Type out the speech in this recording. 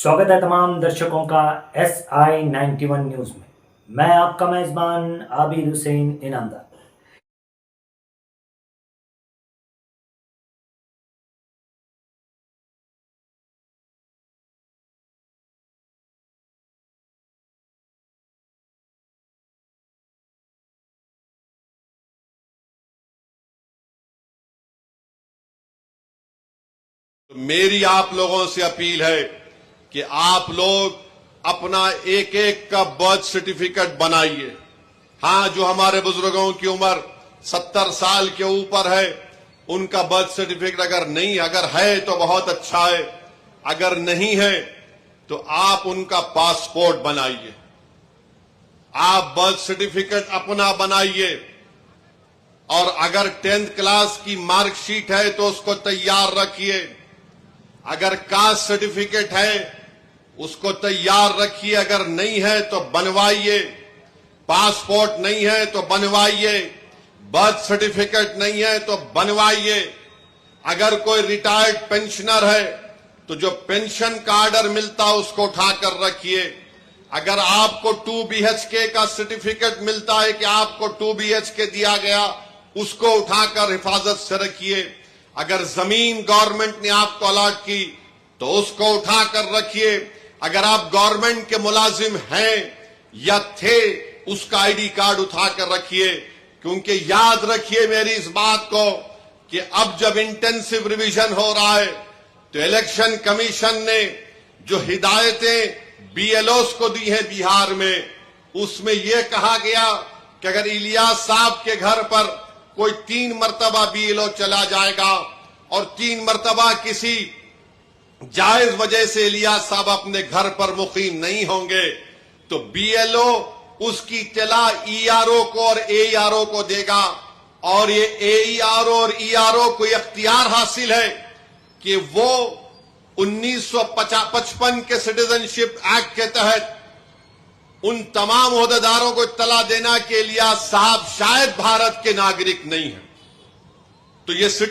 स्वागत है तमाम दर्शकों का SI91 न्यूज़ में। मैं आपका मेज़बान आबिद हुसैन इनामदार। मेरी आप लोगों से अपील है कि आप लोग अपना एक एक का बर्थ सर्टिफिकेट बनाइए। हाँ, जो हमारे बुजुर्गों की उम्र 70 साल के ऊपर है, उनका बर्थ सर्टिफिकेट अगर है तो बहुत अच्छा है, अगर नहीं है तो आप उनका पासपोर्ट बनाइए। आप बर्थ सर्टिफिकेट अपना बनाइए और अगर 10th क्लास की मार्कशीट है तो उसको तैयार रखिए। अगर कास्ट सर्टिफिकेट है उसको तैयार रखिए, अगर नहीं है तो बनवाइए। पासपोर्ट नहीं है तो बनवाइए, बर्थ सर्टिफिकेट नहीं है तो बनवाइए। अगर कोई रिटायर्ड पेंशनर है तो जो पेंशन का आर्डर मिलता है उसको उठाकर रखिए। अगर आपको 2 BHK का सर्टिफिकेट मिलता है कि आपको 2 BHK दिया गया, उसको उठाकर हिफाजत से रखिए। अगर जमीन गवर्नमेंट ने आपको अलॉट की तो उसको उठाकर रखिए। अगर आप गवर्नमेंट के मुलाजिम हैं या थे, उसका आईडी कार्ड उठाकर रखिए। क्योंकि याद रखिए मेरी इस बात को कि अब जब इंटेंसिव रिवीजन हो रहा है तो इलेक्शन कमीशन ने जो हिदायतें BLOs को दी हैं बिहार में, उसमें यह कहा गया कि अगर इलियास साहब के घर पर कोई 3 मरतबा BLO चला जाएगा और 3 मरतबा किसी जायज वजह से इलियास साहब अपने घर पर मुकीम नहीं होंगे तो BLO उसकी इत्तला ERO को और AERO को देगा। और ये AERO और ERO को इख्तियार हासिल है कि वो 1955 के सिटीजनशिप एक्ट के तहत उन तमाम ओहदेदारों को इत्तला देना कि इलियास साहब शायद भारत के नागरिक नहीं है। तो ये